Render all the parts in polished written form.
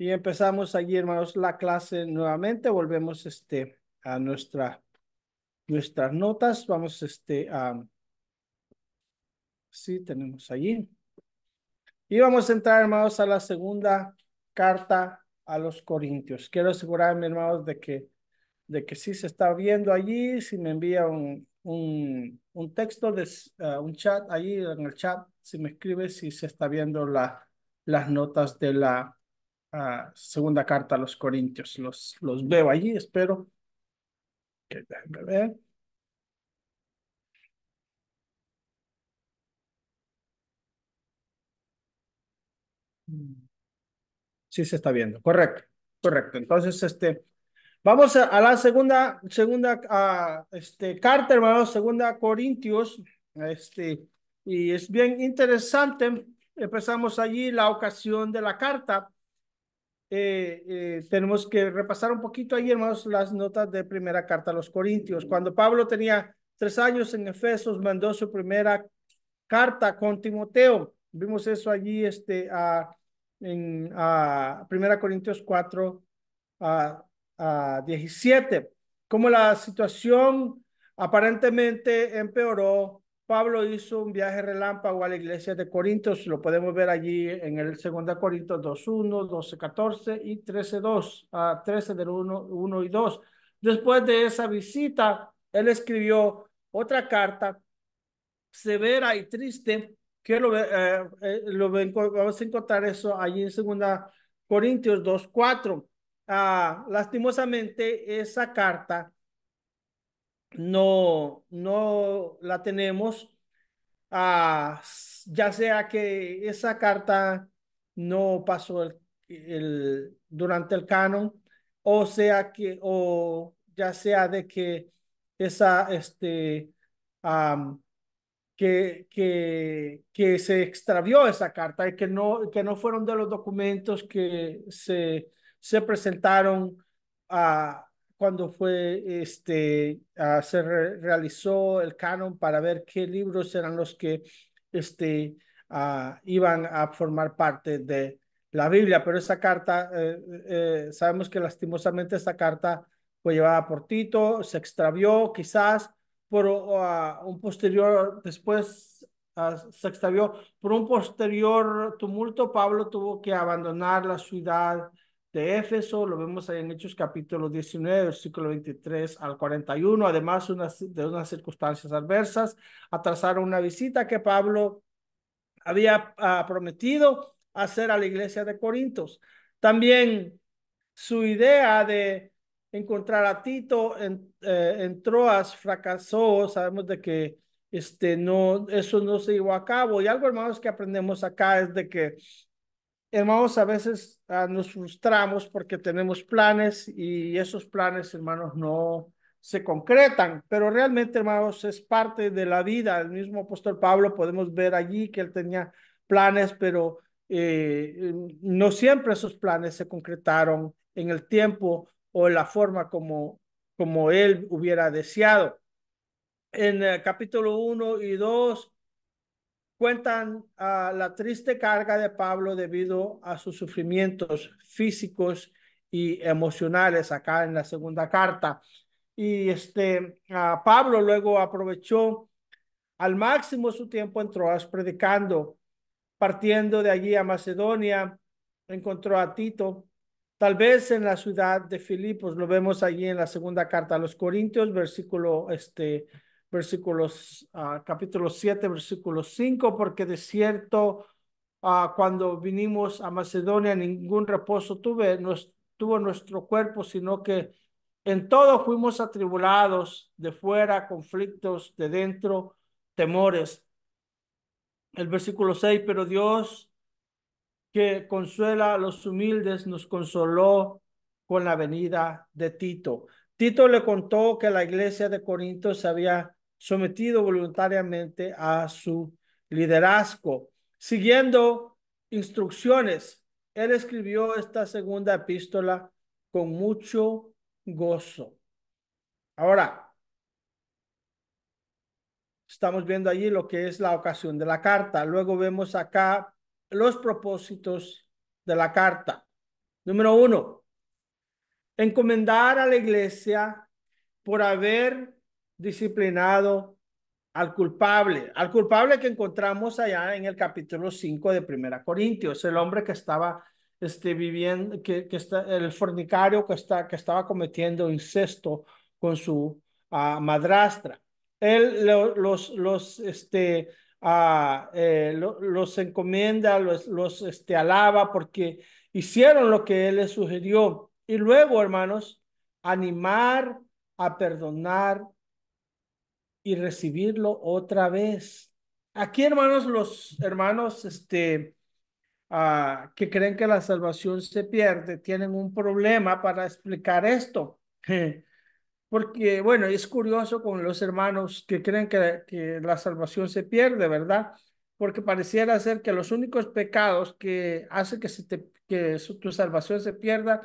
Y empezamos allí, hermanos, la clase nuevamente. Volvemos a nuestras notas. Vamos sí, tenemos allí. Y vamos a entrar, hermanos, a la segunda carta a los Corintios. Quiero asegurarme, hermanos, de que sí se está viendo allí. Si me envía un texto, un chat allí en el chat, si me escribe si se está viendo las notas de la segunda carta a los Corintios. Los veo allí, espero que déjenme ver. Sí se está viendo, correcto, correcto. Entonces, vamos a la segunda carta, hermanos, segunda Corintios, y es bien interesante. Empezamos allí la ocasión de la carta. Tenemos que repasar un poquito ahí, hermanos, las notas de primera carta a los Corintios. Cuando Pablo tenía 3 años en Efesos, mandó su primera carta con Timoteo. Vimos eso allí, en Primera Corintios 4 a 17. Como la situación aparentemente empeoró, Pablo hizo un viaje relámpago a la iglesia de Corintios. Lo podemos ver allí en el 2 Corintios 2:1, 12:14 y 13:2, 13 del 1 y 2. Después de esa visita, él escribió otra carta severa y triste, que vamos a encontrar eso allí en 2 Corintios 2:4. Lastimosamente, esa carta no la tenemos, ah, ya sea que esa carta no pasó durante el canon, o ya sea de que esa, am, que se extravió esa carta y que no fueron de los documentos que se presentaron a cuando se realizó el canon para ver qué libros eran los que iban a formar parte de la Biblia. Pero esa carta, sabemos que lastimosamente esta carta fue llevada por Tito, se extravió quizás por un posterior, después se extravió. Por un posterior tumulto, Pablo tuvo que abandonar la ciudad de Éfeso. Lo vemos ahí en Hechos capítulo 19, versículo 23 al 41. Además de unas circunstancias adversas, atrasaron una visita que Pablo había prometido hacer a la iglesia de Corintios. También su idea de encontrar a Tito en Troas fracasó. Sabemos de que no, eso no se llevó a cabo. Y algo, hermanos, que aprendemos acá es de que, hermanos, a veces nos frustramos porque tenemos planes y esos planes, hermanos, no se concretan, pero realmente, hermanos, es parte de la vida. El mismo apóstol Pablo, podemos ver allí que él tenía planes, pero no siempre esos planes se concretaron en el tiempo o en la forma como él hubiera deseado. En capítulo 1 y 2 cuentan la triste carga de Pablo debido a sus sufrimientos físicos y emocionales acá en la segunda carta. Y Pablo luego aprovechó al máximo su tiempo en Troas predicando. Partiendo de allí a Macedonia, encontró a Tito, tal vez en la ciudad de Filipos. Lo vemos allí en la segunda carta a los Corintios, capítulo 7, versículo 5, porque de cierto, cuando vinimos a Macedonia, ningún reposo tuvo nuestro cuerpo, sino que en todo fuimos atribulados, de fuera conflictos, de dentro temores. El versículo 6, pero Dios, que consuela a los humildes, nos consoló con la venida de Tito. Tito le contó que la iglesia de Corinto se había sometido voluntariamente a su liderazgo. Siguiendo instrucciones, él escribió esta segunda epístola con mucho gozo. Ahora, estamos viendo allí lo que es la ocasión de la carta. Luego vemos acá los propósitos de la carta. Número uno, encomendar a la iglesia por haber disciplinado al culpable que encontramos allá en el capítulo 5 de Primera Corintios, el hombre que estaba viviendo, que está, el fornicario que estaba cometiendo incesto con su madrastra. Él los encomienda, alaba porque hicieron lo que él les sugirió. Y luego, hermanos, animar a perdonar y recibirlo otra vez. Aquí, hermanos, los hermanos que creen que la salvación se pierde, tienen un problema para explicar esto. Porque, bueno, es curioso con los hermanos que creen que la salvación se pierde, ¿verdad? Porque pareciera ser que los únicos pecados que hacen tu salvación se pierda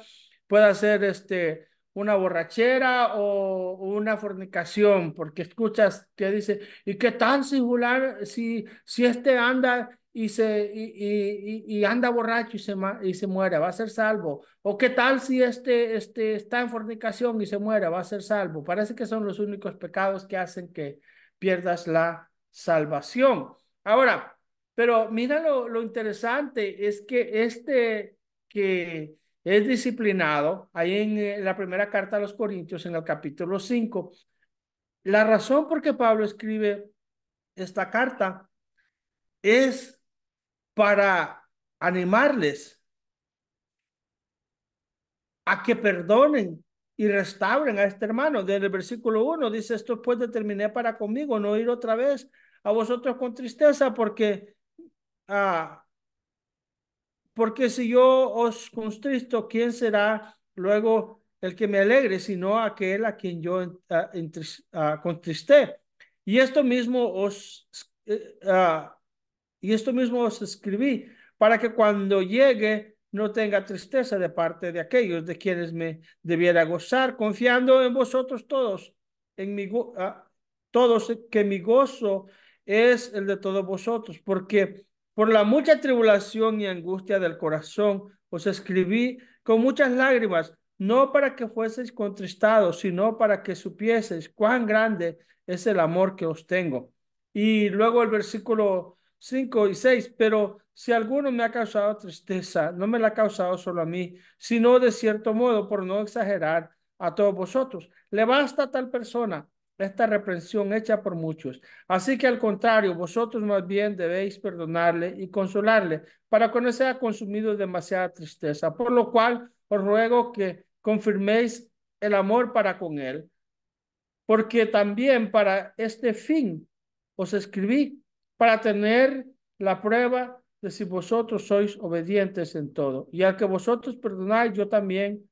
pueda ser una borrachera o una fornicación, porque escuchas que dice, ¿y qué tal si este anda y anda borracho y se muere, va a ser salvo? ¿O qué tal si está en fornicación y se muere, va a ser salvo? Parece que son los únicos pecados que hacen que pierdas la salvación. Ahora, pero mira lo interesante es que que es disciplinado, ahí en la primera carta a los Corintios, en el capítulo 5, la razón por que Pablo escribe esta carta es para animarles a que perdonen y restauren a este hermano. Desde el versículo 1 dice, esto pues determiné para conmigo, no ir otra vez a vosotros con tristeza, ah, porque si yo os contristo, ¿quién será luego el que me alegre, sino aquel a quien yo contristé? Y esto mismo eh, ah, y esto mismo os escribí, para que cuando llegue no tenga tristeza de parte de aquellos de quienes me debiera gozar, confiando en vosotros todos, todos, que mi gozo es el de todos vosotros, porque por la mucha tribulación y angustia del corazón os escribí con muchas lágrimas, no para que fueseis contristados, sino para que supieseis cuán grande es el amor que os tengo. Y luego el versículo 5 y 6, pero si alguno me ha causado tristeza, no me la ha causado solo a mí, sino de cierto modo, por no exagerar, a todos vosotros. Le basta a tal persona esta reprensión hecha por muchos. Así que al contrario, vosotros más bien debéis perdonarle y consolarle para que no sea consumido de demasiada tristeza. Por lo cual os ruego que confirméis el amor para con él, porque también para este fin os escribí, para tener la prueba de si vosotros sois obedientes en todo. Y al que vosotros perdonáis, yo también,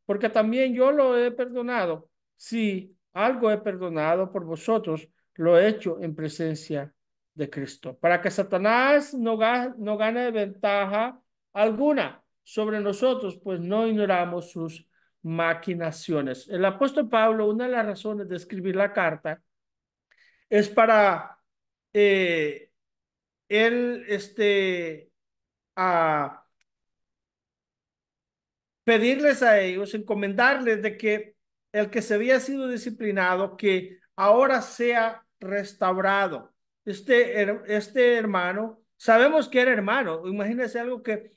porque también yo lo he perdonado. Si algo he perdonado por vosotros, lo he hecho en presencia de Cristo, para que Satanás no gane ventaja alguna sobre nosotros, pues no ignoramos sus maquinaciones. El apóstol Pablo, una de las razones de escribir la carta es para eh, él, a pedirles a ellos, encomendarles de que el que se había sido disciplinado, que ahora sea restaurado. Este hermano, sabemos que era hermano, imagínense algo que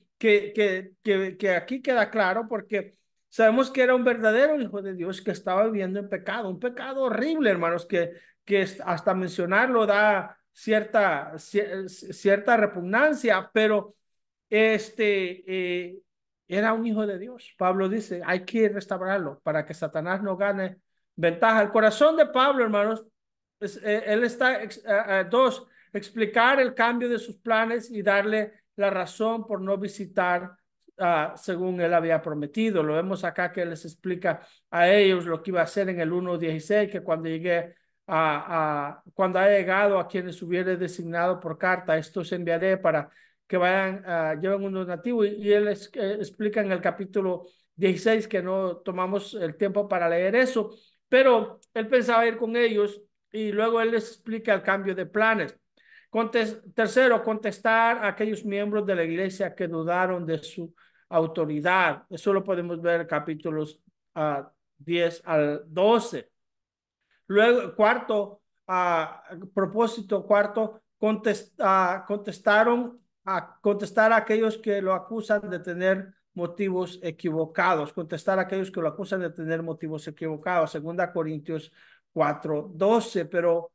aquí queda claro, porque sabemos que era un verdadero hijo de Dios que estaba viviendo en pecado, un pecado horrible, hermanos, que hasta mencionarlo da cierta repugnancia, pero este era un hijo de Dios. Pablo dice, hay que restaurarlo para que Satanás no gane ventaja. El corazón de Pablo, hermanos, él está, dos, explicar el cambio de sus planes y darle la razón por no visitar según él había prometido. Lo vemos acá que él les explica a ellos lo que iba a hacer en el 1:16, que cuando haya llegado a quienes hubiere designado por carta, estos enviaré para que vayan, lleven un donativo, y él explica en el capítulo 16 que no tomamos el tiempo para leer eso, pero él pensaba ir con ellos y luego él les explica el cambio de planes. Tercero, contestar a aquellos miembros de la iglesia que dudaron autoridad. Eso lo podemos ver en capítulos 10 al 12. Luego, cuarto, propósito cuarto, contestar a aquellos que lo acusan de tener motivos equivocados, contestar a aquellos que lo acusan de tener motivos equivocados, 2 Corintios 4:12, pero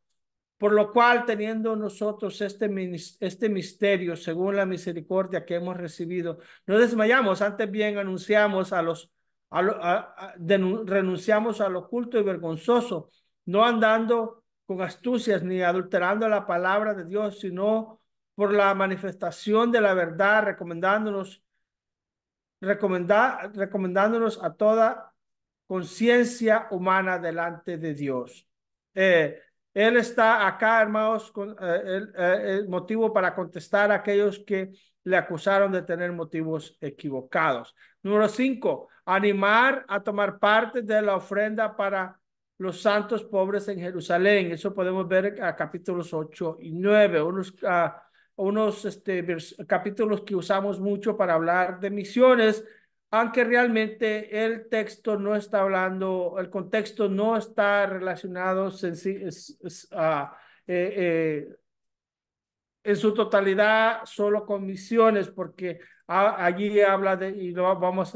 por lo cual, teniendo nosotros este misterio, según la misericordia que hemos recibido, no desmayamos, antes bien anunciamos renunciamos a lo oculto y vergonzoso, no andando con astucias ni adulterando la palabra de Dios, sino por la manifestación de la verdad, recomendándonos a toda conciencia humana delante de Dios. Eh, Él está acá, hermanos, con el motivo para contestar a aquellos que le acusaron de tener motivos equivocados. Número 5, animar a tomar parte de la ofrenda para los santos pobres en Jerusalén. Eso podemos ver a capítulos 8 y 9, unos capítulos que usamos mucho para hablar de misiones, aunque realmente el texto no está hablando, el contexto no está relacionado en su totalidad solo con misiones, porque allí habla de, y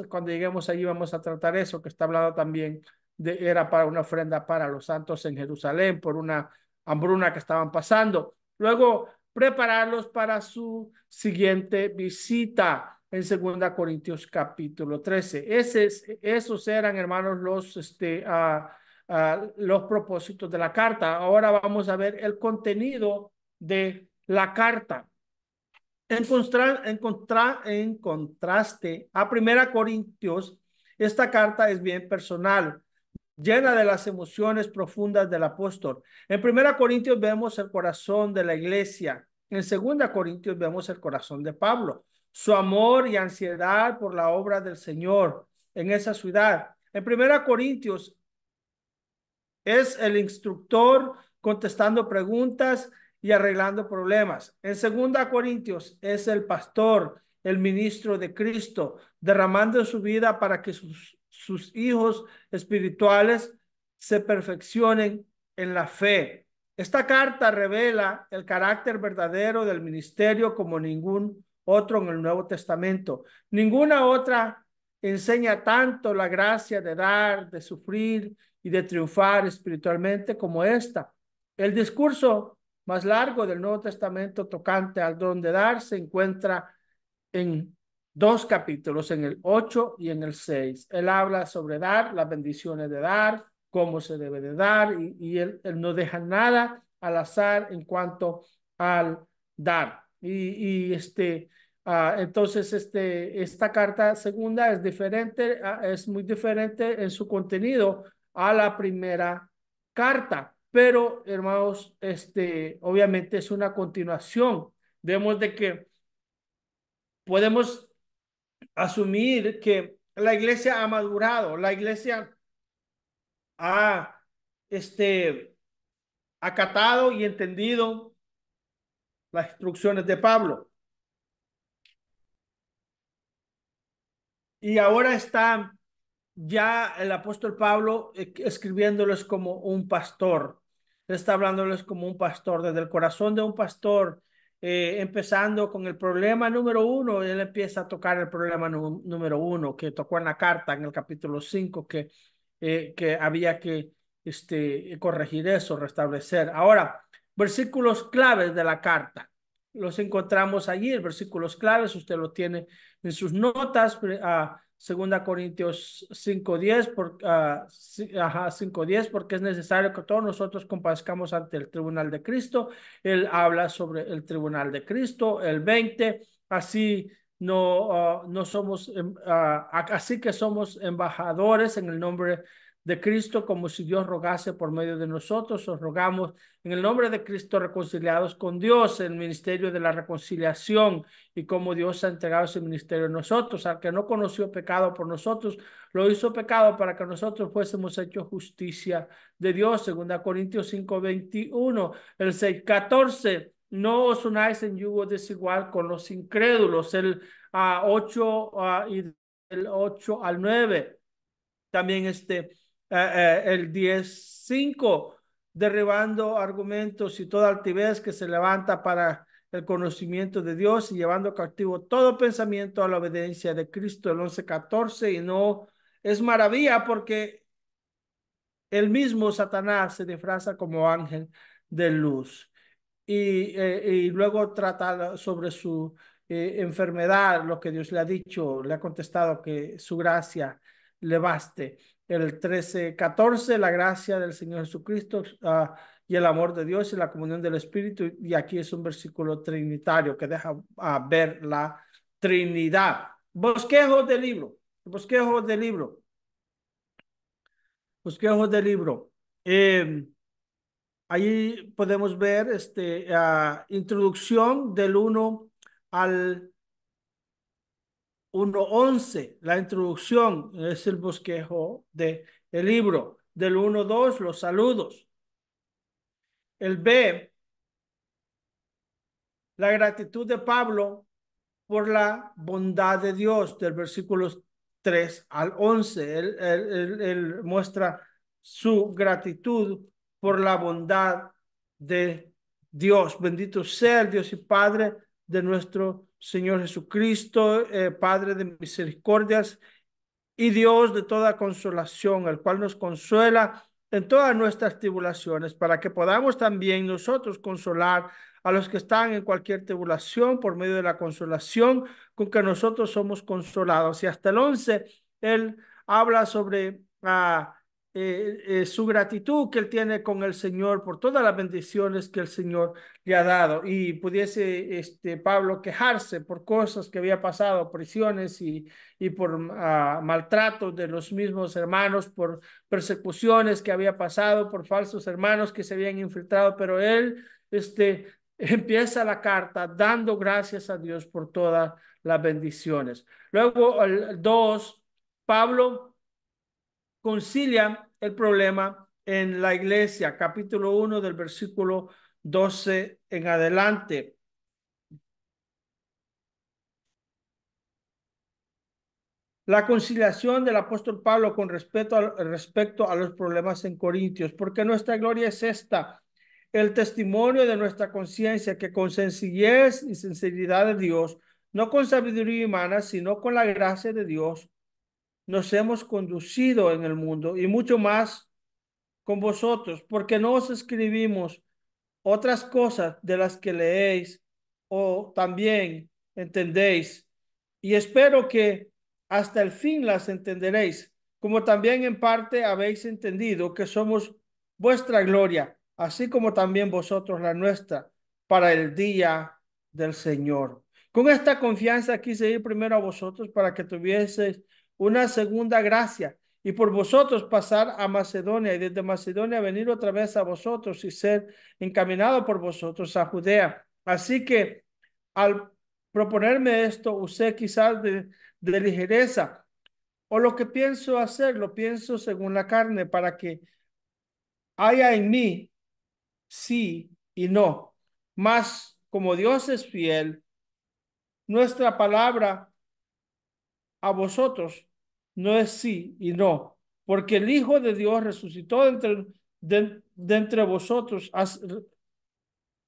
cuando lleguemos allí vamos a tratar eso, que está hablando también era para una ofrenda para los santos en Jerusalén por una hambruna que estaban pasando. Luego, prepararlos para su siguiente visita en 2 Corintios 13. Esos eran, hermanos, los propósitos de la carta. Ahora vamos a ver el contenido de la carta. En contraste a 1 Corintios, esta carta es bien personal, llena de las emociones profundas del apóstol. En 1 Corintios vemos el corazón de la iglesia. En 2 Corintios vemos el corazón de Pablo, su amor y ansiedad por la obra del Señor en esa ciudad. En 1 Corintios es el instructor contestando preguntas y arreglando problemas. En 2 Corintios es el pastor, el ministro de Cristo, derramando su vida para que sus hijos espirituales se perfeccionen en la fe. Esta carta revela el carácter verdadero del ministerio como ningún otro en el Nuevo Testamento. Ninguna otra enseña tanto la gracia de dar, de sufrir y de triunfar espiritualmente como esta. El discurso más largo del Nuevo Testamento tocante al don de dar se encuentra en 2 capítulos, en el 8 y en el 6. Él habla sobre dar, las bendiciones de dar, cómo se debe de dar, y él no deja nada al azar en cuanto al dar. Entonces, esta carta segunda es diferente, es muy diferente en su contenido a la primera carta, pero hermanos, obviamente es una continuación. Vemos de que podemos asumir que la iglesia ha madurado, la iglesia ha, acatado y entendido las instrucciones de Pablo. Y ahora está ya el apóstol Pablo escribiéndoles como un pastor. Está hablándoles como un pastor, desde el corazón de un pastor, empezando con el problema número 1. Él empieza a tocar el problema número 1 que tocó en la carta, en el capítulo 5, que había que corregir eso, restablecer. Ahora, versículos claves de la carta. Los encontramos allí, el versículos claves, usted lo tiene en sus notas. 2 Corintios 5:10, 5:10, porque es necesario que todos nosotros comparezcamos ante el tribunal de Cristo. Él habla sobre el tribunal de Cristo. El 20, así no somos, así que somos embajadores en el nombre de Cristo, como si Dios rogase por medio de nosotros. Os rogamos en el nombre de Cristo, reconciliados con Dios, el ministerio de la reconciliación, y como Dios ha entregado ese ministerio a nosotros. Al que no conoció pecado por nosotros, lo hizo pecado para que nosotros fuésemos hechos justicia de Dios. 2 Corintios 5:21, el 6:14. no os unáis en yugo desigual con los incrédulos. El 8 y el 8 al 9. También el 10:5, derribando argumentos y toda altivez que se levanta para el conocimiento de Dios y llevando cautivo todo pensamiento a la obediencia de Cristo. El 11:14, y no es maravilla porque el mismo Satanás se disfraza como ángel de luz. Y luego trata sobre su enfermedad, lo que Dios le ha dicho, le ha contestado que su gracia le baste. El 13:14, la gracia del Señor Jesucristo y el amor de Dios y la comunión del Espíritu. Y aquí es un versículo trinitario que deja ver la Trinidad. Bosquejo del libro, bosquejo del libro, bosquejo del libro. Ahí podemos ver introducción del 1 al 1:11. La introducción es el bosquejo del libro. Del 1:2, los saludos. El B, la gratitud de Pablo por la bondad de Dios, del versículos 3 al 11. Él muestra su gratitud por la bondad de Dios. Bendito sea el Dios y Padre de nuestro Señor Jesucristo, Padre de misericordias y Dios de toda consolación, el cual nos consuela en todas nuestras tribulaciones, para que podamos también nosotros consolar a los que están en cualquier tribulación por medio de la consolación con que nosotros somos consolados. Y hasta el 11, él habla sobre su gratitud que él tiene con el Señor por todas las bendiciones que el Señor le ha dado. Y pudiese Pablo quejarse por cosas que había pasado, prisiones y por maltratos de los mismos hermanos, por persecuciones que había pasado, por falsos hermanos que se habían infiltrado, pero él empieza la carta dando gracias a Dios por todas las bendiciones. Luego, el 2, Pablo concilia el problema en la iglesia, capítulo 1 del versículo 12 en adelante. La conciliación del apóstol Pablo con respecto a los problemas en Corintios, porque nuestra gloria es esta, el testimonio de nuestra conciencia, que con sencillez y sinceridad de Dios, no con sabiduría humana, sino con la gracia de Dios, nos hemos conducido en el mundo y mucho más con vosotros, porque no os escribimos otras cosas de las que leéis o también entendéis, y espero que hasta el fin las entenderéis, como también en parte habéis entendido que somos vuestra gloria, así como también vosotros la nuestra, para el día del Señor. Con esta confianza quise ir primero a vosotros para que tuvieseis una segunda gracia y por vosotros pasar a Macedonia y desde Macedonia venir otra vez a vosotros y ser encaminado por vosotros a Judea. Así que al proponerme esto, usé quizás de ligereza, o lo que pienso hacer, lo pienso según la carne, para que haya en mí sí y no. Mas como Dios es fiel, nuestra palabra a vosotros no es sí y no, porque el Hijo de Dios resucitó de entre vosotros,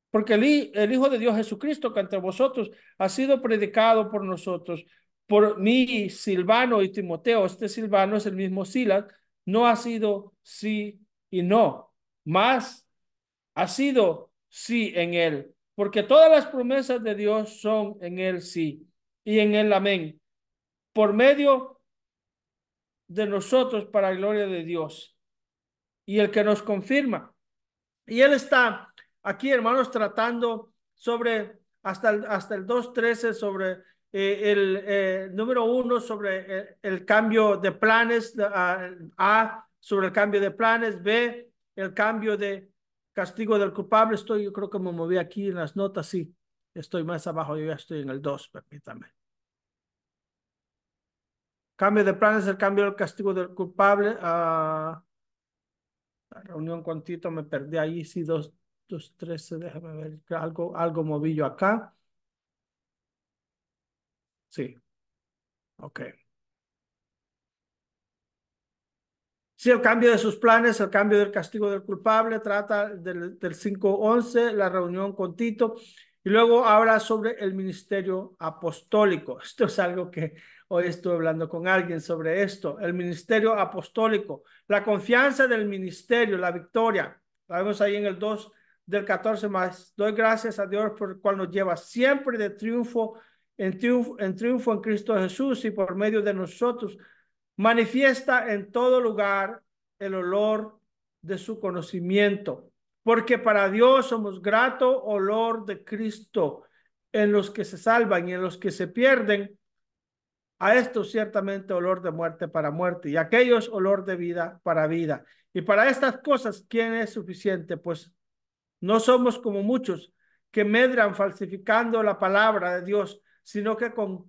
porque el Hijo de Dios Jesucristo que entre vosotros ha sido predicado por nosotros, por mí, Silvano y Timoteo. Este Silvano es el mismo Silas, no ha sido sí y no, más ha sido sí en él, porque todas las promesas de Dios son en él sí y en él amén, por medio de nosotros para la gloria de Dios, y el que nos confirma. Y él está aquí, hermanos, tratando sobre hasta el 2:13 sobre el número 1, sobre el cambio de planes, A, sobre el cambio de planes, B, el cambio de castigo del culpable. Yo creo que me moví aquí en las notas, sí, estoy más abajo, yo ya estoy en el 2, permítame. Cambio de planes, el cambio del castigo del culpable. La reunión con Tito me perdí ahí, sí, 2. Corintios 13, déjame ver, que algo moví yo acá. Sí, ok. Sí, el cambio de sus planes, el cambio del castigo del culpable, trata del 5:11, la reunión con Tito, y luego habla sobre el ministerio apostólico. Esto es algo que hoy estuve hablando con alguien sobre esto, el ministerio apostólico, la confianza del ministerio, la victoria. La vemos ahí en el 2 del 14 más. Doy gracias a Dios por el cual nos lleva siempre de triunfo en triunfo en Cristo Jesús y por medio de nosotros manifiesta en todo lugar el olor de su conocimiento, porque para Dios somos grato olor de Cristo en los que se salvan y en los que se pierden, a estos ciertamente olor de muerte para muerte y a aquellos olor de vida para vida. Y para estas cosas, ¿quién es suficiente? Pues no somos como muchos que medran falsificando la palabra de Dios, sino que con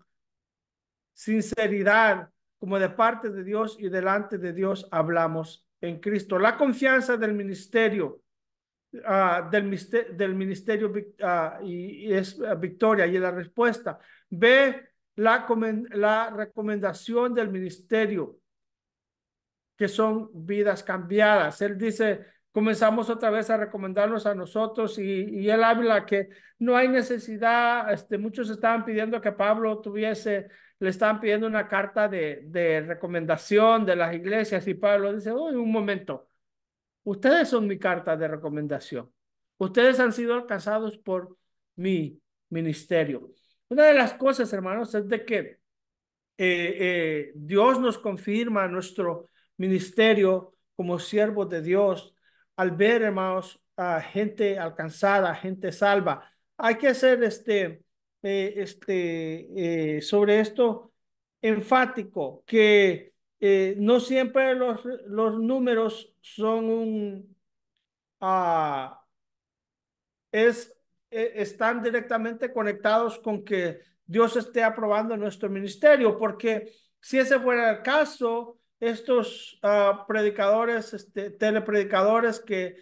sinceridad, como de parte de Dios y delante de Dios hablamos en Cristo. La confianza del ministerio, del ministerio y es victoria y la respuesta. Ve la recomendación del ministerio que son vidas cambiadas. Él dice, comenzamos otra vez a recomendarnos a nosotros y él habla que no hay necesidad, muchos estaban pidiendo que Pablo le estaban pidiendo una carta de recomendación de las iglesias y Pablo dice, uy, un momento, ustedes son mi carta de recomendación. Ustedes han sido alcanzados por mi ministerio. Una de las cosas, hermanos, es de que Dios nos confirma nuestro ministerio como siervos de Dios al ver, hermanos, a gente alcanzada, gente salva. Hay que hacer sobre esto enfático, que no siempre los números son uh, es, están directamente conectados con que Dios esté aprobando nuestro ministerio, porque si ese fuera el caso, estos predicadores, telepredicadores que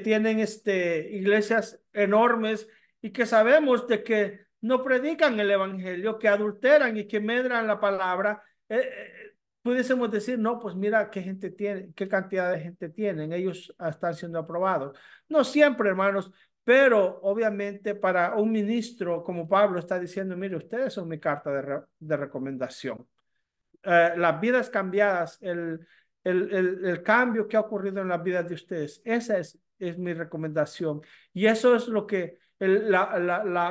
tienen iglesias enormes y que sabemos de que no predican el evangelio, que adulteran y que medran la palabra, pudiésemos decir, no, pues mira qué gente tiene, qué cantidad de gente tienen, ellos están siendo aprobados. No siempre, hermanos, pero obviamente para un ministro como Pablo está diciendo, mire, ustedes son mi carta de recomendación. Las vidas cambiadas, el cambio que ha ocurrido en las vidas de ustedes, esa es mi recomendación. Y eso es lo que,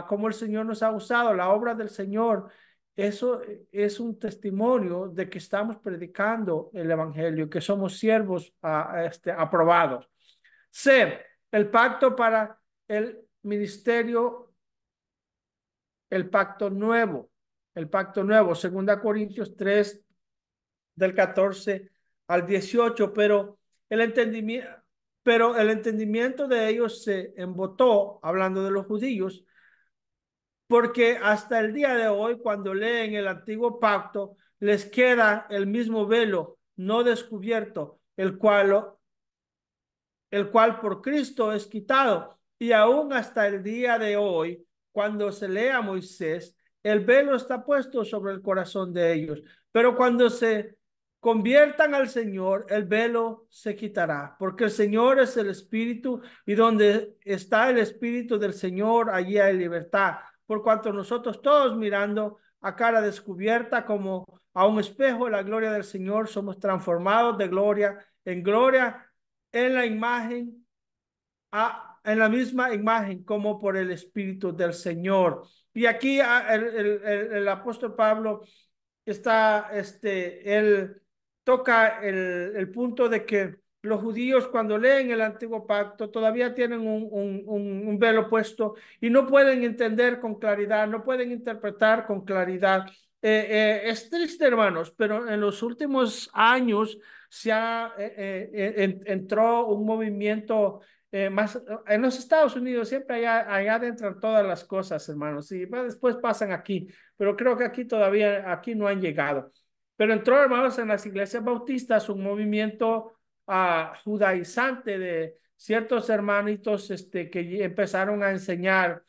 como el Señor nos ha usado, la obra del Señor, eso es un testimonio de que estamos predicando el Evangelio, que somos siervos aprobados. C, el pacto para el ministerio, el pacto nuevo, 2 Corintios 3 del 14 al 18, pero el entendimiento de ellos se embotó, hablando de los judíos, porque hasta el día de hoy, cuando leen el antiguo pacto, les queda el mismo velo no descubierto, el cual por Cristo es quitado. Y aún hasta el día de hoy, cuando se lee a Moisés, el velo está puesto sobre el corazón de ellos. Pero cuando se conviertan al Señor, el velo se quitará, porque el Señor es el Espíritu y donde está el Espíritu del Señor, allí hay libertad. Por cuanto nosotros todos mirando a cara descubierta como a un espejo la gloria del Señor, somos transformados de gloria en gloria en la imagen, en la misma imagen como por el Espíritu del Señor. Y aquí el apóstol Pablo él toca el punto de que los judíos cuando leen el antiguo pacto todavía tienen un velo puesto y no pueden entender con claridad, no pueden interpretar con claridad. Es triste, hermanos, pero en los últimos años entró un movimiento más en los Estados Unidos, siempre allá adentro todas las cosas, hermanos, y después pasan aquí, pero creo que aquí no han llegado. Pero entró, hermanos, en las iglesias bautistas un movimiento judaizante de ciertos hermanitos que empezaron a enseñar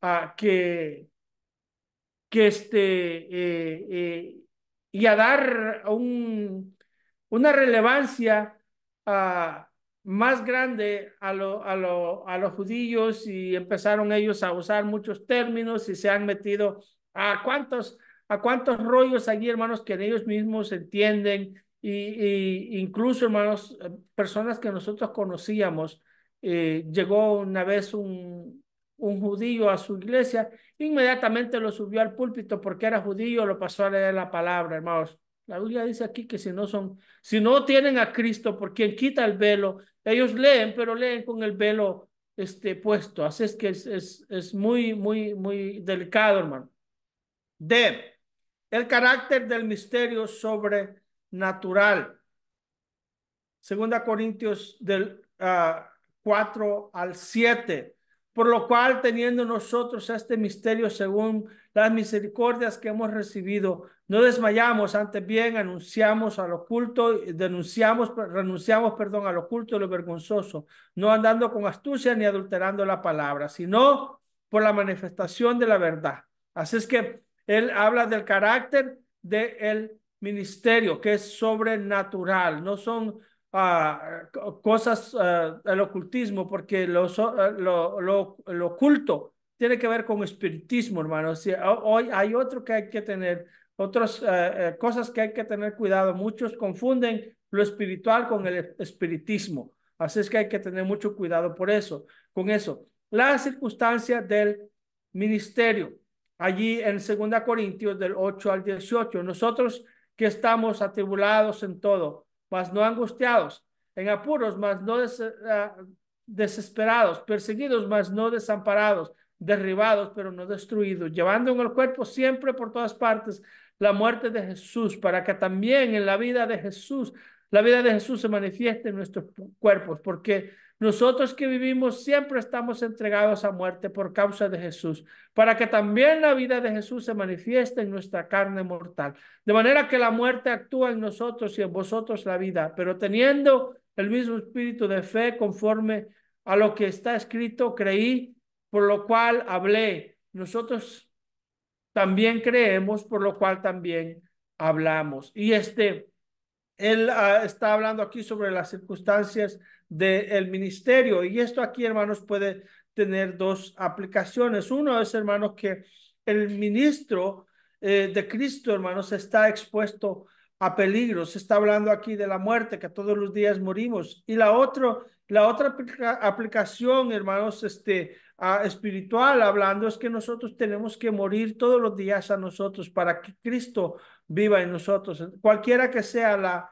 a que y a dar una relevancia ah, más grande a los judíos, y empezaron ellos a usar muchos términos y se han metido a cuántos rollos allí, hermanos, que ellos mismos entienden, y incluso, hermanos, personas que nosotros conocíamos. Llegó una vez un judío a su iglesia. Inmediatamente lo subió al púlpito porque era judío, lo pasó a leer la palabra, hermanos. La Biblia dice aquí que si no tienen a Cristo por quien quita el velo, ellos leen, pero leen con el velo puesto. Así es que es muy, muy, muy delicado, hermano. D, el carácter del misterio sobrenatural. Segunda Corintios 4 al 7. Por lo cual, teniendo nosotros este misterio según las misericordias que hemos recibido, no desmayamos, antes bien anunciamos al oculto, renunciamos, perdón, al oculto y lo vergonzoso, no andando con astucia ni adulterando la palabra, sino por la manifestación de la verdad. Así es que él habla del carácter del ministerio, que es sobrenatural. No son cosas del ocultismo, porque lo oculto tiene que ver con espiritismo, hermano. Si, hoy hay otro que hay que tener, otras cosas que hay que tener cuidado. Muchos confunden lo espiritual con el espiritismo. Así es que hay que tener mucho cuidado con eso. La circunstancia del ministerio. Allí en 2 Corintios del 8 al 18, nosotros que estamos atribulados en todo, mas no angustiados, en apuros, mas no desesperados, perseguidos, mas no desamparados, derribados, pero no destruidos, llevando en el cuerpo siempre por todas partes la muerte de Jesús, para que también en la vida de Jesús se manifieste en nuestros cuerpos, porque nosotros que vivimos siempre estamos entregados a muerte por causa de Jesús, para que también la vida de Jesús se manifieste en nuestra carne mortal. De manera que la muerte actúa en nosotros y en vosotros la vida, pero teniendo el mismo espíritu de fe conforme a lo que está escrito, creí, por lo cual hablé. Nosotros también creemos, por lo cual también hablamos. Y él está hablando aquí sobre las circunstancias del ministerio, y esto aquí, hermanos, puede tener dos aplicaciones. Uno es, hermanos, que el ministro de Cristo, hermanos, está expuesto a peligros. Se está hablando aquí de la muerte, que todos los días morimos. Y la otra aplicación, hermanos, espiritual hablando, es que nosotros tenemos que morir todos los días a nosotros para que Cristo viva en nosotros. Cualquiera que sea la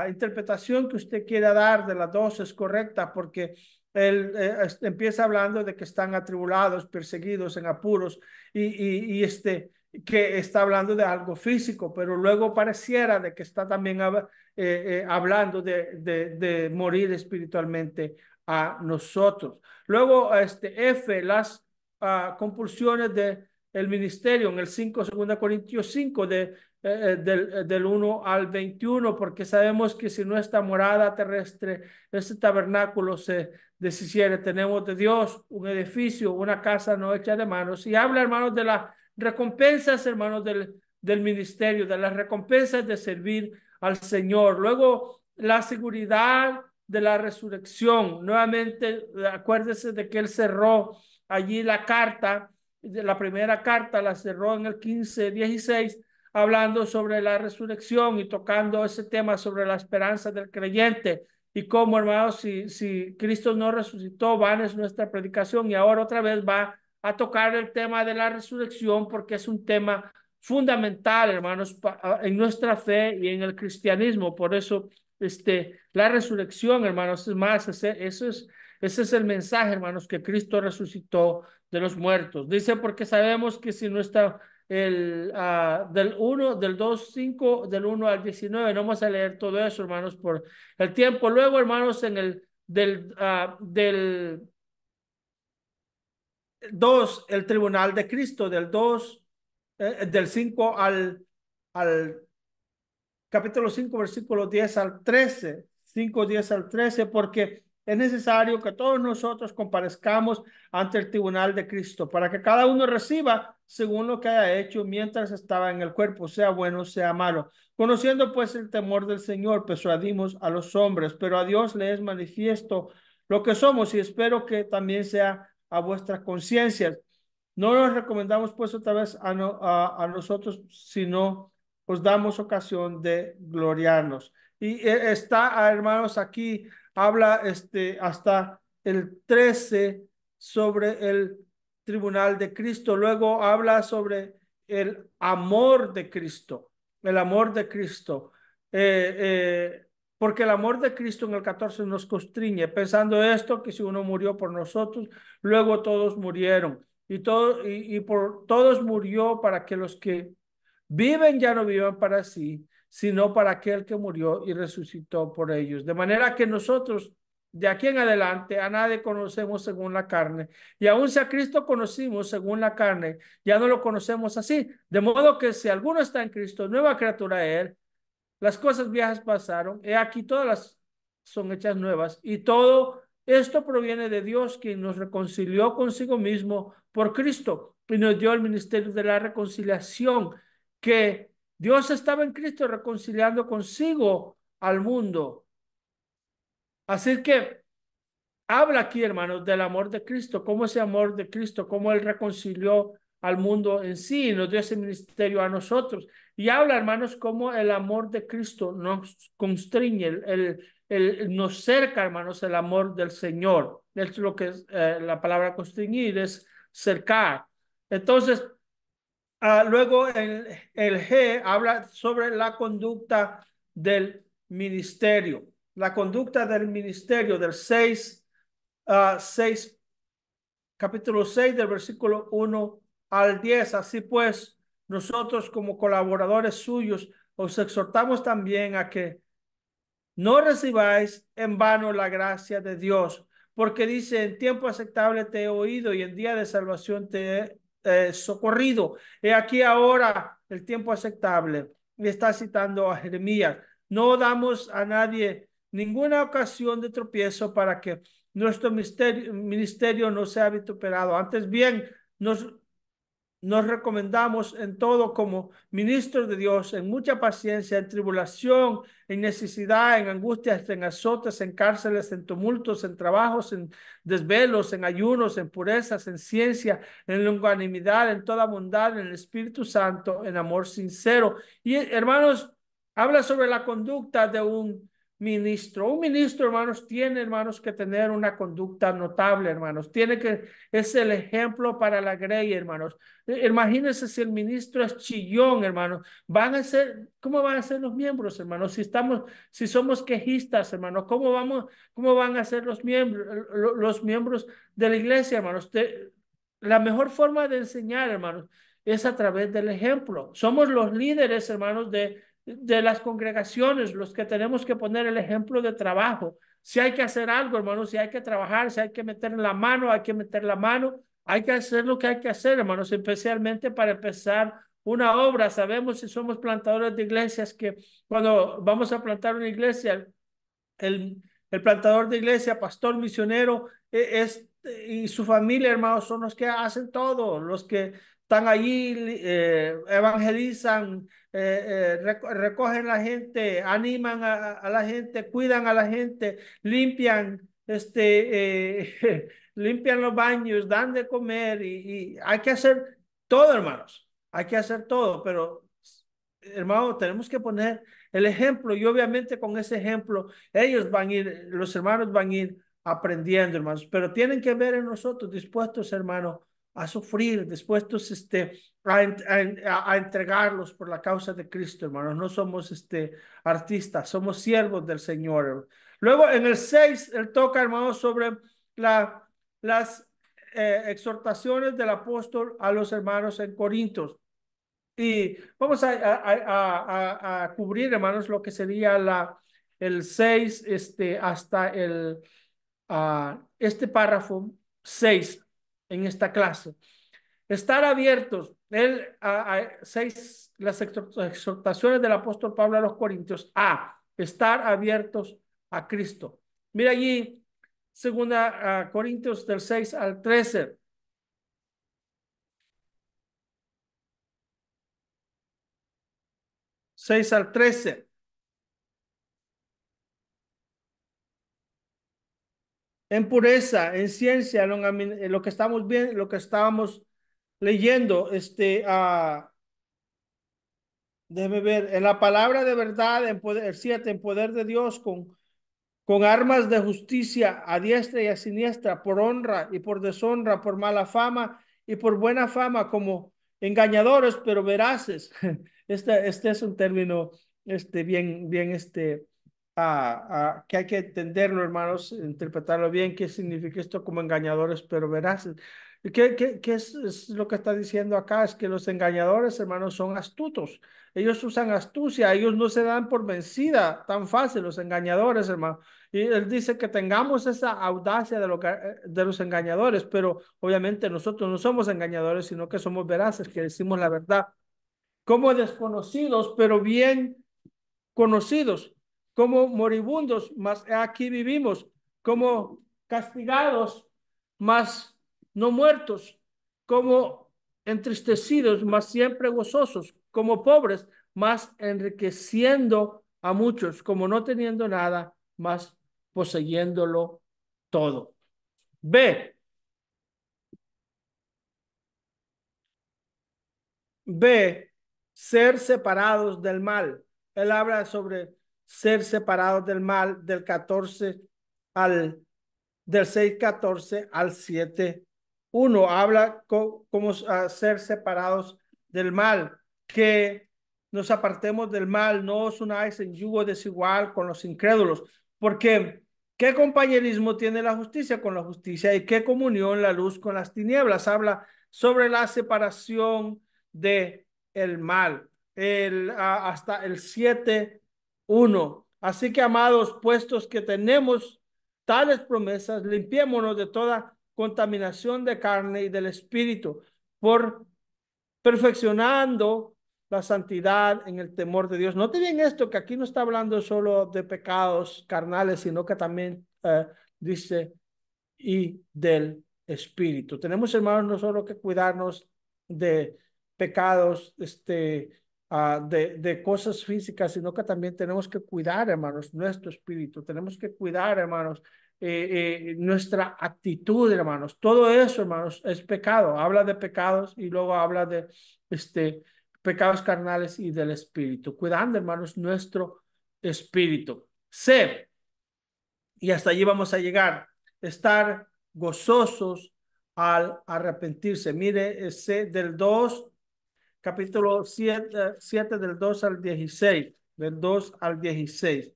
interpretación que usted quiera dar de las dos es correcta, porque él empieza hablando de que están atribulados, perseguidos, en apuros, que está hablando de algo físico, pero luego pareciera de que está también hablando de morir espiritualmente a nosotros. Luego, las compulsiones del ministerio en el 5, 2 Corintios 5, del 1 al 21, porque sabemos que si nuestra morada terrestre, este tabernáculo, se deshiciere, tenemos de Dios un edificio, una casa no hecha de manos. Y habla, hermanos, de las recompensas, hermanos, del ministerio, de las recompensas de servir al Señor. Luego, la seguridad de la resurrección. Nuevamente, acuérdese de que él cerró allí la primera carta la cerró en el 15:16, hablando sobre la resurrección y tocando ese tema sobre la esperanza del creyente. Y cómo, hermanos, si Cristo no resucitó, vana es nuestra predicación. Y ahora otra vez va a tocar el tema de la resurrección, porque es un tema fundamental, hermanos, en nuestra fe y en el cristianismo. Por eso, la resurrección, hermanos, es más, ese es el mensaje, hermanos, que Cristo resucitó de los muertos. Dice, porque sabemos que si no está del 2, 5, del 1 al 19, no vamos a leer todo eso, hermanos, por el tiempo. Luego, hermanos, en el del 2, el tribunal de Cristo, del 5 al capítulo 5, versículo 10 al 13. 5:10 al 13, porque es necesario que todos nosotros comparezcamos ante el tribunal de Cristo, para que cada uno reciba según lo que haya hecho mientras estaba en el cuerpo, sea bueno, sea malo. Conociendo pues el temor del Señor, persuadimos a los hombres, pero a Dios le es manifiesto lo que somos, y espero que también sea a vuestras conciencias. No nos recomendamos pues otra vez a nosotros, sino os damos ocasión de gloriarnos. Y está, hermanos, aquí habla hasta el 13 sobre el tribunal de Cristo. Luego habla sobre el amor de Cristo, el amor de Cristo. Eh, porque el amor de Cristo en el 14 nos constriñe, pensando esto, que si uno murió por nosotros, luego todos murieron. Y por todos murió para que los que viven ya no vivan para sí, sino para aquel que murió y resucitó por ellos. De manera que nosotros, de aquí en adelante, a nadie conocemos según la carne. Y aun si a Cristo conocimos según la carne, ya no lo conocemos así. De modo que si alguno está en Cristo, nueva criatura es él. Las cosas viejas pasaron, he aquí todas las son hechas nuevas, y todo esto proviene de Dios, quien nos reconcilió consigo mismo por Cristo y nos dio el ministerio de la reconciliación, que Dios estaba en Cristo reconciliando consigo al mundo. Así que habla aquí, hermanos, del amor de Cristo, cómo ese amor de Cristo, cómo Él reconcilió al mundo en sí y nos dio ese ministerio a nosotros. Y habla, hermanos, cómo el amor de Cristo nos constriñe, nos cerca, hermanos, el amor del Señor. Es lo que es la palabra constriñir, es cercar. Entonces, luego el G habla sobre la conducta del ministerio. La conducta del ministerio del 6, capítulo 6 del versículo 1 al 10. Así pues, nosotros como colaboradores suyos os exhortamos también a que no recibáis en vano la gracia de Dios, porque dice, en tiempo aceptable te he oído y en día de salvación te he socorrido. He aquí ahora el tiempo aceptable. Y está citando a Jeremías. No damos a nadie ninguna ocasión de tropiezo para que nuestro ministerio no sea vituperado. Antes bien, nos recomendamos en todo como ministros de Dios, en mucha paciencia, en tribulación, en necesidad, en angustias, en azotes, en cárceles, en tumultos, en trabajos, en desvelos, en ayunos, en purezas, en ciencia, en longanimidad, en toda bondad, en el Espíritu Santo, en amor sincero. Y hermanos, habla sobre la conducta de un ministro. Un ministro, hermanos, tiene, hermanos, que tener una conducta notable, hermanos. Es el ejemplo para la grey, hermanos. Imagínense si el ministro es chillón, hermano. ¿Cómo van a ser los miembros, hermano? Si somos quejistas, hermano, cómo van a ser los miembros de la iglesia, hermanos? La mejor forma de enseñar, hermanos, es a través del ejemplo. Somos los líderes, hermanos, de las congregaciones, los que tenemos que poner el ejemplo de trabajo. Si hay que hacer algo, hermanos, si hay que trabajar, si hay que meter la mano, hay que meter la mano. Hay que hacer lo que hay que hacer, hermanos, especialmente para empezar una obra. Sabemos, si somos plantadores de iglesias, que cuando vamos a plantar una iglesia, el plantador de iglesia, pastor, misionero, y su familia, hermanos, son los que hacen todo, los que están allí, evangelizan, recogen la gente, animan a la gente, cuidan a la gente, limpian, limpian los baños, dan de comer, y hay que hacer todo, hermanos. Hay que hacer todo, pero, hermano, tenemos que poner el ejemplo, y obviamente con ese ejemplo los hermanos van a ir aprendiendo, hermanos, pero tienen que ver en nosotros dispuestos, hermanos, a sufrir, dispuestos a entregarlos por la causa de Cristo, hermanos. No somos artistas, somos siervos del Señor. Luego en el 6, él toca, hermanos, sobre las exhortaciones del apóstol a los hermanos en Corintios. Y vamos a cubrir, hermanos, lo que sería el 6 hasta este párrafo 6 en esta clase. Estar abiertos. Las exhortaciones del apóstol Pablo a los Corintios. Estar abiertos a Cristo. Mira allí, segunda Corintios del 6 al 13. 6 al 13. En pureza, en ciencia, lo que estamos viendo, lo que estábamos leyendo, déjeme ver, en la palabra de verdad, en poder, 7, en poder de Dios, con armas de justicia a diestra y a siniestra, por honra y por deshonra, por mala fama y por buena fama, como engañadores, pero veraces. Este es un término bien, que hay que entenderlo, hermanos, interpretarlo bien, qué significa esto como engañadores, pero veraces. ¿Qué es lo que está diciendo acá? Es que los engañadores, hermanos, son astutos. Ellos usan astucia, ellos no se dan por vencida tan fácil, los engañadores, hermano. Y él dice que tengamos esa audacia de los engañadores, pero obviamente nosotros no somos engañadores, sino que somos veraces, que decimos la verdad. Como desconocidos, pero bien conocidos, como moribundos, mas aquí vivimos, como castigados, mas no muertos, como entristecidos, mas siempre gozosos, como pobres, mas enriqueciendo a muchos, como no teniendo nada, mas poseyéndolo todo. B, B, ser separados del mal. Él habla sobre ser separados del mal del 14 al del 6:14 al 7:1. Habla cómo ser separados del mal, que nos apartemos del mal, no os unáis en yugo desigual con los incrédulos, porque ¿qué compañerismo tiene la justicia con la justicia y qué comunión la luz con las tinieblas? Habla sobre la separación de el mal, hasta el 7:1. Así que, amados, puestos que tenemos tales promesas, limpiémonos de toda contaminación de carne y del espíritu, por perfeccionando la santidad en el temor de Dios. Note bien esto, que aquí no está hablando solo de pecados carnales, sino que también dice y del espíritu. Tenemos, hermanos, no solo que cuidarnos de pecados, de cosas físicas, sino que también tenemos que cuidar, hermanos, nuestro espíritu. Tenemos que cuidar, hermanos, nuestra actitud, hermanos. Todo eso, hermanos, es pecado. Habla de pecados y luego habla de pecados carnales y del espíritu. Cuidando, hermanos, nuestro espíritu. C, y hasta allí vamos a llegar. Estar gozosos al arrepentirse. Mire, ese del 2, capítulo 7 del 2 al 16, del 2 al 16.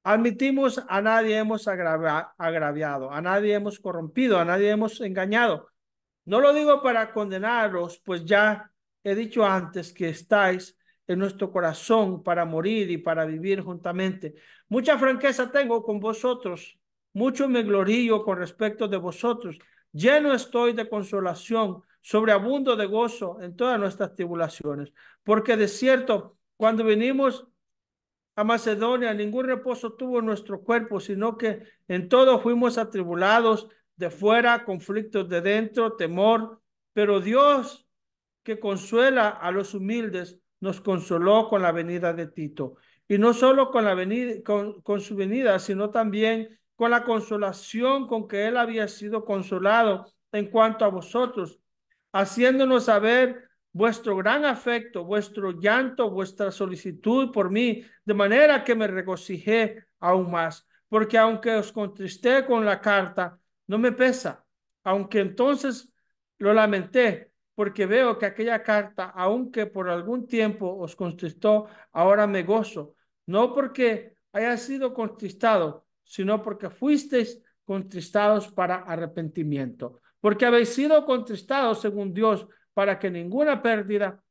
Admitimos, a nadie hemos agraviado, a nadie hemos corrompido, a nadie hemos engañado. No lo digo para condenaros, pues ya he dicho antes que estáis en nuestro corazón para morir y para vivir juntamente. Mucha franqueza tengo con vosotros, mucho me glorío con respecto de vosotros. Lleno estoy de consolación, sobreabundo de gozo en todas nuestras tribulaciones, porque de cierto, cuando venimos a Macedonia, ningún reposo tuvo nuestro cuerpo, sino que en todo fuimos atribulados de fuera, conflictos de dentro, temor, pero Dios, que consuela a los humildes, nos consoló con la venida de Tito. Y no solo con la venida, con su venida, sino también con la consolación con que él había sido consolado en cuanto a vosotros, haciéndonos saber vuestro gran afecto, vuestro llanto, vuestra solicitud por mí, de manera que me regocijé aún más, porque aunque os contristé con la carta, no me pesa, aunque entonces lo lamenté, porque veo que aquella carta, aunque por algún tiempo os contristó, ahora me gozo, no porque haya sido contristado, sino porque fuisteis contristados para arrepentimiento, porque habéis sido contristados según Dios, para que ninguna pérdida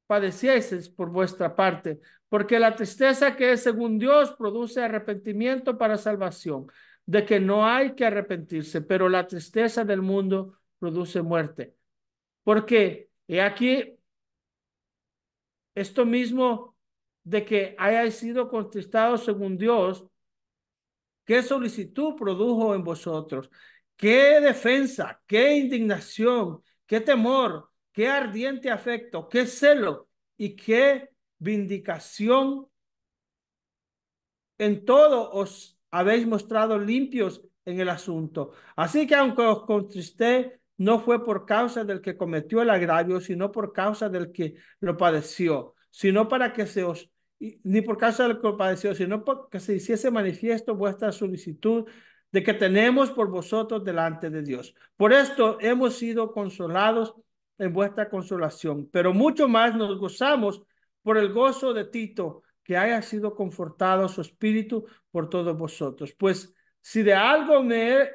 padecieseis por vuestra parte, porque la tristeza que es según Dios produce arrepentimiento para salvación, de que no hay que arrepentirse, pero la tristeza del mundo produce muerte. Porque he aquí esto mismo de que hayáis sido contristados según Dios, qué solicitud produjo en vosotros, qué defensa, qué indignación, qué temor, qué ardiente afecto, qué celo y qué vindicación. En todo os habéis mostrado limpios en el asunto. Así que aunque os contristé, no fue por causa del que cometió el agravio, sino por causa del que lo padeció, sino para que se os, ni por causa del que lo padeció, sino porque se hiciese manifiesto vuestra solicitud de que tenemos por vosotros delante de Dios. Por esto hemos sido consolados en vuestra consolación, pero mucho más nos gozamos por el gozo de Tito, que haya sido confortado su espíritu por todos vosotros. Pues si de algo me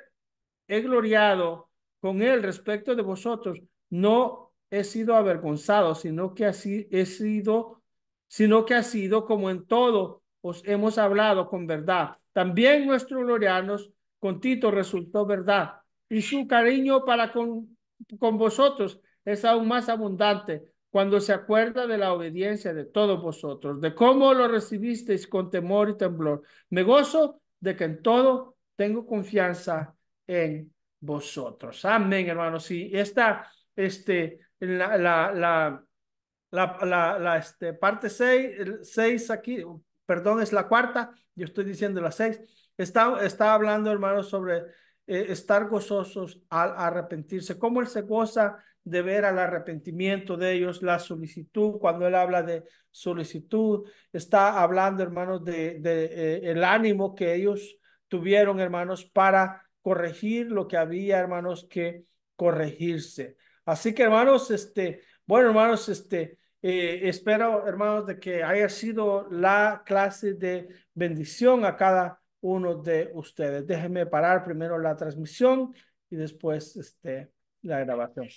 he gloriado con él respecto de vosotros, no he sido avergonzado, sino que así he sido, sino que ha sido como en todo os hemos hablado con verdad. También nuestro gloriarnos con Tito resultó verdad, y su cariño para con vosotros es aún más abundante cuando se acuerda de la obediencia de todos vosotros, de cómo lo recibisteis con temor y temblor. Me gozo de que en todo tengo confianza en vosotros. Amén, hermanos. Y esta, parte 6 aquí, perdón, es la cuarta, yo estoy diciendo la 6, está hablando, hermanos, sobre estar gozosos al arrepentirse, cómo él se goza de ver al arrepentimiento de ellos, la solicitud, cuando él habla de solicitud, está hablando, hermanos, de el ánimo que ellos tuvieron, hermanos, para corregir lo que había, hermanos, que corregirse. Así que, hermanos, bueno, hermanos, espero, hermanos, de que haya sido la clase de bendición a cada uno de ustedes. Déjenme parar primero la transmisión y después, la grabación.